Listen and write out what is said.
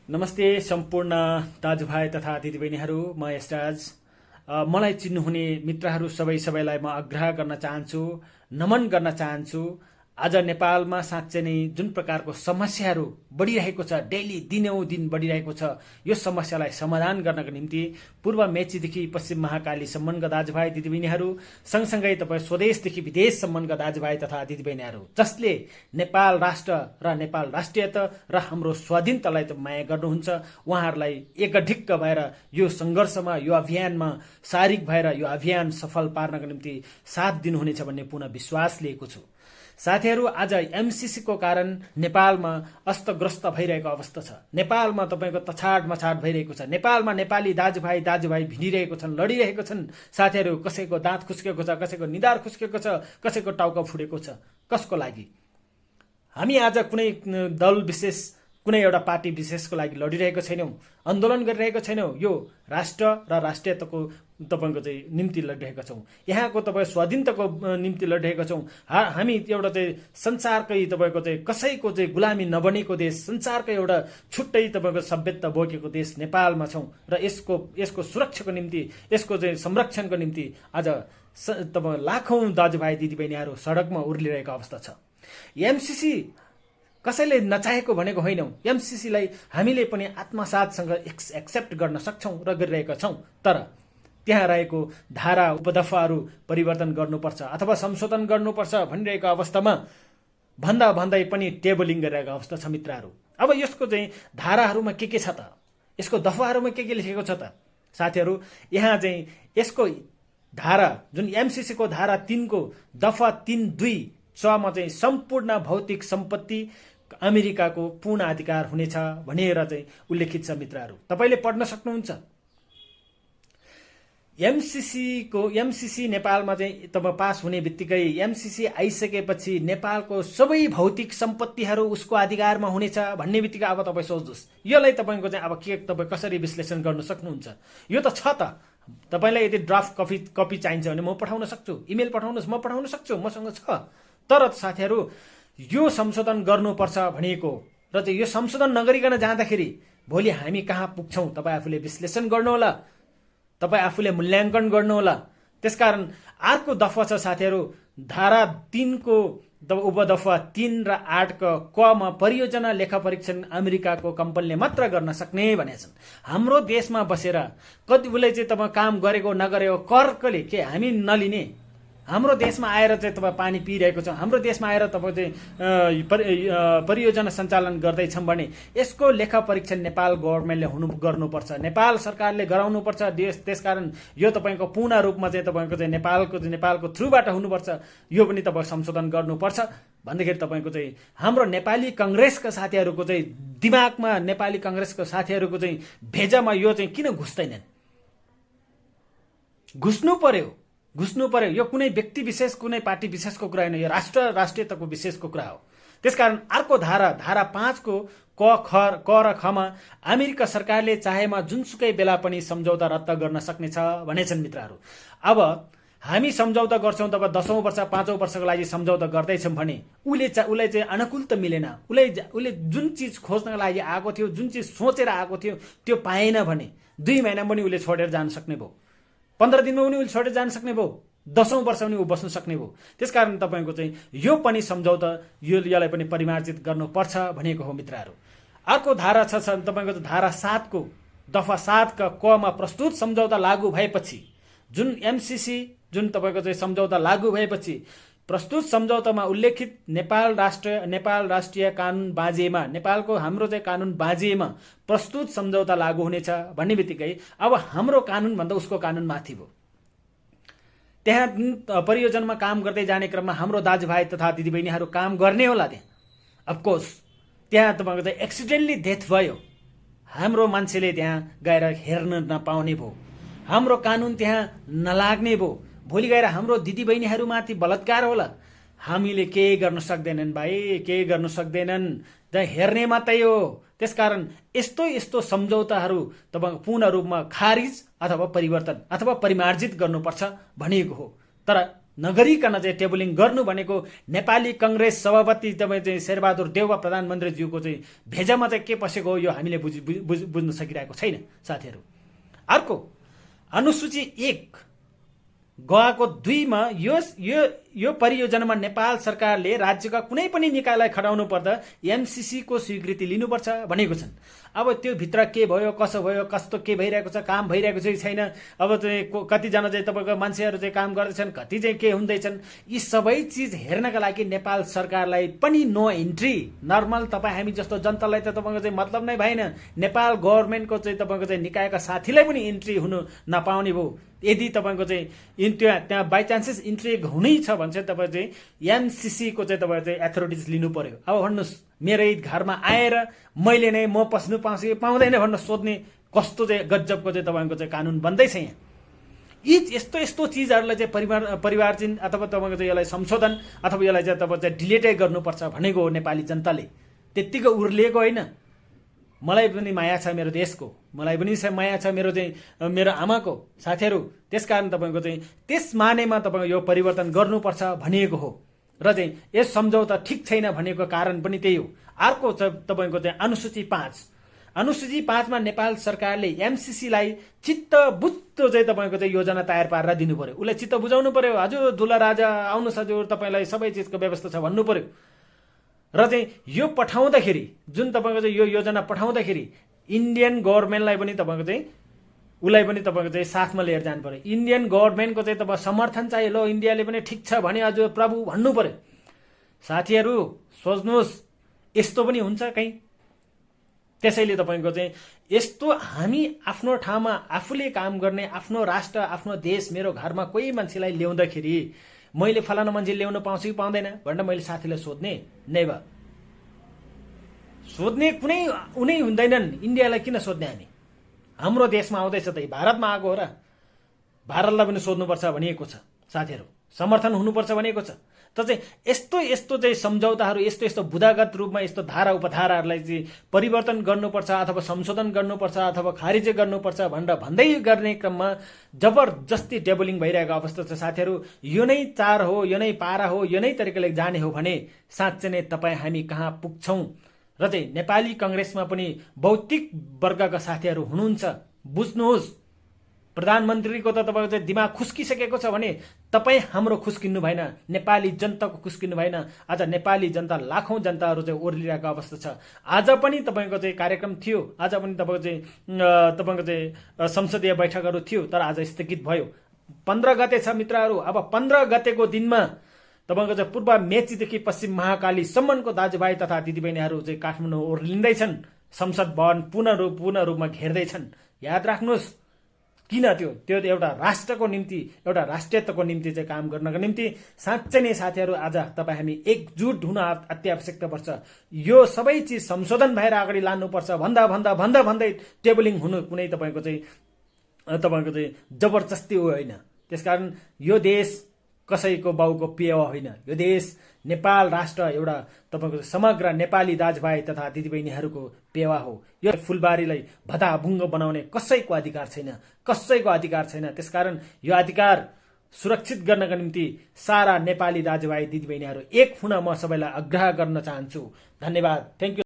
नमस्ते सम्पूर्ण दाजुभाइ तथा दिदीबहिनीहरू, म यशराज। मलाई चिन्नुहुने मित्रहरू सबैलाई म आग्रह गर्न चाहन्छु, नमन गर्न चाहन्छु। आज नेपालमा साँच्चै नै जुन प्रकारको समस्याहरू बढिरहेको छ, डेली दिनौँ दिन बढिरहेको छ, यो समस्यालाई समाधान गर्नको निम्ति पूर्व मेचीदेखि पश्चिम महाकालीसम्मका दाजुभाइ दिदीबहिनीहरू, सँगसँगै तपाईँ स्वदेशदेखि विदेशसम्मका दाजुभाइ तथा दिदीबहिनीहरू जसले नेपाल राष्ट्र र नेपाल राष्ट्रियता र हाम्रो स्वाधीनतालाई माया गर्नुहुन्छ, उहाँहरूलाई एकढिक्क भएर यो सङ्घर्षमा, यो अभियानमा शारीरिक भएर यो अभियान सफल पार्नको निम्ति साथ दिनुहुनेछ भन्ने पुनः विश्वास लिएको छु। साथीहरू, आज एमसीसीको कारण नेपालमा अस्तग्रस्त भइरहेको अवस्था छ। नेपालमा तपाईँको तछाड मछाड भइरहेको छ। नेपालमा नेपाली दाजुभाइ भिडिरहेको छन्, लडिरहेको छन्। साथीहरू, कसैको दाँत खुस्केको छ, कसैको निधार खुस्केको छ, कसैको टाउको फुटेको छ। कसको लागि? हामी आज कुनै दल विशेष, कुनै एउटा पार्टी विशेषको लागि लडिरहेको छैनौँ, आन्दोलन गरिरहेको छैनौँ। यो राष्ट्र र राष्ट्रियताको तपाईँको चाहिँ निम्ति लडिरहेका छौँ। यहाँको तपाईँ स्वाधीनताको निम्ति लडिरहेका छौँ। हामी एउटा चाहिँ संसारकै तपाईँको चाहिँ कसैको चाहिँ गुलामी नबनेको देश, संसारको एउटा छुट्टै तपाईँको सभ्यता बोकेको देश नेपालमा छौँ र यसको सुरक्षाको निम्ति, यसको चाहिँ संरक्षणको निम्ति आज तपाईँ लाखौँ दाजुभाइ दिदीबहिनीहरू सडकमा उर्लिरहेको अवस्था छ। एमसीसी कसैले नचाहेको भनेको होइनौँ। एमसीसीलाई हामीले पनि आत्मसातसँग एक्सेप्ट गर्न सक्छौँ र गरिरहेका छौँ। तर त्यहाँ रहेको धारा उपदफाहरू परिवर्तन गर्नुपर्छ अथवा संशोधन गर्नुपर्छ भनिरहेको अवस्थामा भन्दै पनि टेबलिङ गरिरहेको अवस्था छ मित्रहरू। अब यसको चाहिँ धाराहरूमा के छ त? यसको दफाहरूमा के लेखेको छ त? साथीहरू, यहाँ चाहिँ यसको धारा जुन एमसीसीको धारा 3 को दफा 3(2)मा चाहिँ सम्पूर्ण भौतिक सम्पत्ति अमेरिकाको पूर्ण अधिकार हुनेछ भनेर चाहिँ उल्लेखित छ मित्रहरू। तपाईँले पढ्न सक्नुहुन्छ। एमसीसी नेपालमा चाहिँ तपाईँ पास हुने बित्तिकै एमसीसी आइसकेपछि नेपालको सबै भौतिक सम्पत्तिहरू उसको अधिकारमा हुनेछ भन्ने बित्तिकै अब तपाईँ सोच्नुहोस्, यसलाई तपाईँको चाहिँ अब के तपाईँ कसरी विश्लेषण गर्न सक्नुहुन्छ? यो त छ त। तपाईँलाई यदि ड्राफ्ट कपी चाहिन्छ भने म पठाउन सक्छु, इमेल पठाउनुहोस्, म पठाउन सक्छु, मसँग छ। तर साथीहरू, यो संशोधन गर्नुपर्छ भनेको र चाहिँ यो संशोधन नगरिकन जाँदाखेरि भोलि हामी कहाँ पुग्छौँ तपाईँ आफूले विश्लेषण गर्नुहोला, तपाईँ आफूले मूल्याङ्कन गर्नुहोला। त्यसकारण अर्को दफा छ साथीहरू, धारा 3 को उपदफा 3 र 8 कमा परियोजना लेखा परीक्षण अमेरिकाको कम्पनीले मात्र गर्न सक्ने भनेछन्। हाम्रो देशमा बसेर कति उसले चाहिँ तपाईँ काम गरेको नगरेको करले के हामी नलिने? हाम्रो देशमा आएर चाहिँ तपाईँ पानी पिइरहेको छ, हाम्रो देशमा आएर तपाईँ चाहिँ परियोजना सञ्चालन गर्दैछौँ भने यसको लेखा परीक्षण नेपाल गभर्मेन्टले गर्नुपर्छ, नेपाल सरकारले गराउनुपर्छ। त्यसकारण यो तपाईँको पूर्ण रूपमा चाहिँ तपाईँको चाहिँ नेपालको थ्रुबाट हुनुपर्छ। यो पनि तपाईँ संशोधन गर्नुपर्छ भन्दाखेरि तपाईँको चाहिँ हाम्रो नेपाली कङ्ग्रेसका साथीहरूको चाहिँ दिमागमा, नेपाली कङ्ग्रेसका साथीहरूको चाहिँ भेजामा यो चाहिँ किन घुस्दैनन्? घुस्नु पर्यो। यो कुनै व्यक्ति विशेष, कुनै पार्टी विशेषको कुरा होइन, यो राष्ट्रियताको विशेषको कुरा हो। त्यसकारण अर्को धारा 5 को क र खमा अमेरिका सरकारले चाहेमा जुनसुकै बेला पनि सम्झौता रद्द गर्न सक्नेछ भनेछन् मित्रहरू। अब हामी सम्झौता गर्छौँ, तब 10औं वर्ष 5औं वर्षको लागि सम्झौता गर्दैछौँ भने उसलाई चाहिँ अनुकूल त मिलेन। उसले जुन चिज खोज्नको लागि आएको थियो, जुन चिज सोचेर आएको थियो त्यो पाएन भने 2 महिना पनि उसले छोडेर जान सक्ने भयो, 15 दिनमा पनि उसले छोडेर जान सक्ने भयो, 10औं वर्ष पनि ऊ बस्न सक्ने भयो। त्यसकारण तपाईँको चाहिँ यो पनि सम्झौता, यसलाई पनि परिमार्जित गर्नुपर्छ भनेको हो मित्रहरू। अर्को धारा छ तपाईँको धारा 7 को दफा 7 का कमा प्रस्तुत सम्झौता लागू भएपछि, जुन एमसीसी जुन तपाईँको चाहिँ सम्झौता लागू भएपछि प्रस्तुत सम्झौतामा उल्लेखित नेपाल राष्ट्रिय कानुन बाँझिएमा, नेपालको हाम्रो चाहिँ कानुन बाँझिएमा प्रस्तुत सम्झौता लागू हुनेछ भन्ने बित्तिकै अब हाम्रो कानुन भन्दा उसको कानुन माथि भयो। त्यहाँ परियोजनामा काम गर्दै जाने क्रममा हाम्रो दाजुभाइ तथा दिदीबहिनीहरू काम गर्ने होला। त्यहाँ अफकोर्स त्यहाँ तपाईँको चाहिँ एक्सिडेन्टली डेथ भयो, हाम्रो मान्छेले त्यहाँ गएर हेर्न नपाउने भयो, हाम्रो कानुन त्यहाँ नलाग्ने भयो। भोलि गएर हाम्रो दिदीबहिनीहरूमाथि बलात्कार होला, हामीले केही गर्न सक्दैनन् भाइ, केही गर्न सक्दैनन्, त्यहाँ हेर्ने मात्रै हो। त्यसकारण यस्तो सम्झौताहरू तपाईँ पूर्ण रूपमा खारिज अथवा परिवर्तन अथवा परिमार्जित गर्नुपर्छ भनिएको हो। तर नगरिकन चाहिँ टेबलिङ गर्नु भनेको नेपाली कांग्रेस सभापति तपाईँ चाहिँ शेरबहादुर देउवा प्रधानमन्त्रीज्यूको चाहिँ भेजामा चाहिँ के पसेको हो यो हामीले बुझ्न सकिरहेको छैन साथीहरू। अर्को अनुसूची 1 गएको 2 मा यो परियोजनामा नेपाल सरकारले राज्यका कुनै पनि निकायलाई खटाउनु पर्दा एमसीसी को स्वीकृति लिनुपर्छ भनेको छन्। अब त्यो भित्र के भयो कसो भयो कस्तो के भइरहेको छ काम भइरहेको चाहिँ छैन। अब चाहिँ कतिजना चाहिँ तपाईँको मान्छेहरू चाहिँ काम गर्दैछन् कति चाहिँ के हुँदैछन् यी सबै चिज हेर्नका लागि नेपाल सरकारलाई पनि नो इन्ट्री। नर्मल तपाईँ हामी जस्तो जनतालाई त तपाईँको चाहिँ मतलब नै भएन। नेपाल गभर्मेन्टको चाहिँ तपाईँको चाहिँ निकायका साथीलाई पनि इन्ट्री हुनु नपाउने भयो। यदि तपाईँको चाहिँ त्यहाँ बाइचान्सेस इन्ट्री हुनै छ भने चाहिँ तपाईँ चाहिँ एमसीसी को चाहिँ तपाईँ चाहिँ एथोरिटिज लिनु पर्यो। अब भन्नुहोस् मेरै घरमा आएर मैले नै म पस्नु पाउँछु कि पाउँदैन भनेर सोध्ने कस्तो चाहिँ गजबको चाहिँ तपाईँको चाहिँ कानुन बन्दैछ यहाँ। यी यस्तो यस्तो चिजहरूलाई चाहिँ परिवारचिन अथवा तपाईँको चाहिँ यसलाई संशोधन अथवा यसलाई चाहिँ तपाईँ चाहिँ डिलेटै गर्नुपर्छ भनेको हो नेपाली जनताले। त्यत्तिको उर्लिएको होइन। मलाई पनि माया छ मेरो देशको, मलाई पनि माया छ मेरो आमाको साथीहरू। त्यसकारण तपाईँको चाहिँ त्यस मानेमा तपाईँको यो परिवर्तन गर्नुपर्छ भनिएको हो र चाहिँ यस सम्झौता ठिक छैन भनेको कारण पनि त्यही हो। अर्को तपाईँको चाहिँ अनुसूची 5 अनुसूची 5 मा नेपाल सरकारले एमसीसीलाई चित्त बुझ्दो चाहिँ तपाईँको चाहिँ योजना तयार पारेर दिनु पर्यो। उसलाई चित्त बुझाउनु पर्यो। हजुर दुला राजा आउनुहोस् हजुर तपाईँलाई सबै चिजको व्यवस्था छ भन्नु पर्यो। र चाहिँ यो पठाउँदाखेरि जुन तपाईँको चाहिँ यो योजना पठाउँदाखेरि इन्डियन गभर्मेन्टलाई पनि तपाईँको चाहिँ उसलाई पनि तपाईँको चाहिँ साथमा लिएर जानु पर्यो। इन्डियन गभर्मेन्टको चाहिँ तपाईँ समर्थन चाहियो। ल इन्डियाले पनि ठिक छ भने हजुर प्रभु भन्नु पर्यो। साथीहरू सोच्नुहोस् यस्तो पनि हुन्छ कहीँ। त्यसैले तपाईँको चाहिँ यस्तो हामी आफ्नो ठाउँमा आफूले काम गर्ने आफ्नो राष्ट्र आफ्नो देश मेरो घरमा कोही मान्छेलाई ल्याउँदाखेरि मैले फलाना मान्छे ल्याउन पाउँछु कि पाउँदैन भनेर मैले साथीलाई सोध्ने नेभर। सोध्ने कुनै उनै हुँदैनन्। इन्डियालाई किन सोध्ने हामी? हाम्रो देशमा आउँदैछ त भारतमा आएको हो र भारतलाई पनि सोध्नुपर्छ भनिएको छ साथीहरू। समर्थन हुनुपर्छ भनेको छ। त चाहिँ यस्तो यस्तो चाहिँ सम्झौताहरू यस्तो यस्तो बुदागत रूपमा यस्तो धारा उपधाराहरूलाई चाहिँ परिवर्तन गर्नुपर्छ अथवा संशोधन गर्नुपर्छ अथवा खारिज गर्नुपर्छ भनेर भन्दै गर्ने क्रममा जबरजस्ती टेबलिङ भइरहेको अवस्था छ साथीहरू। यो नै चार हो, यो नै पारा हो, यो नै तरिकाले जाने हो भने साँच्चै नै तपाईँ हामी कहाँ पुग्छौँ। र चाहिँ नेपाली कांग्रेसमा पनि भौतिक वर्गका साथीहरू हुनुहुन्छ। बुझ्नुहोस् प्रधानमन्त्रीको त तपाईँको चाहिँ दिमाग खुस्किसकेको छ भने तपाईँ हाम्रो खुस्किनु भएन, नेपाली जनताको खुस्किनु भएन। आज नेपाली जनता लाखौं जनताहरू चाहिँ ओर्लिरहेको अवस्था छ। आज पनि तपाईँको चाहिँ कार्यक्रम थियो, आज पनि तपाईँको चाहिँ संसदीय बैठकहरू थियो तर आज स्थगित भयो। 15 गते छ मित्रहरू। अब 15 गतेको दिनमा तपाईँको चाहिँ पूर्व मेचीदेखि पश्चिम महाकालीसम्मको दाजुभाइ तथा दिदीबहिनीहरू चाहिँ काठमाडौँ ओर्लिँदैछन्। संसद भवन पूर्ण रूपमा घेर्दैछन्। याद राख्नुहोस् किन त्यो एउटा राष्ट्रको निम्ति एउटा राष्ट्रियताको निम्ति चाहिँ काम गर्नको निम्ति साँच्चै नै साथीहरू आज तपाईँ हामी एकजुट हुन अत्यावश्यकता पर्छ। यो सबै चिज संशोधन भएर अगाडि लानुपर्छ भन्दै टेबलिङ हुनु कुनै तपाईँको चाहिँ जबरजस्ती होइन। त्यसकारण यो देश कसैको बाउको पेवा होइन। यो देश नेपाल राष्ट्र एउटा तपाईँको समग्र नेपाली दाजुभाइ तथा दिदीबहिनीहरूको पेवा हो। यो फुलबारीलाई भदाभुङ्ग बनाउने कसैको अधिकार छैन। त्यसकारण यो अधिकार सुरक्षित गर्नका निम्ति सारा नेपाली दाजुभाइ दिदीबहिनीहरू एक हुन म सबैलाई आग्रह गर्न चाहन्छु। धन्यवाद। Thank you.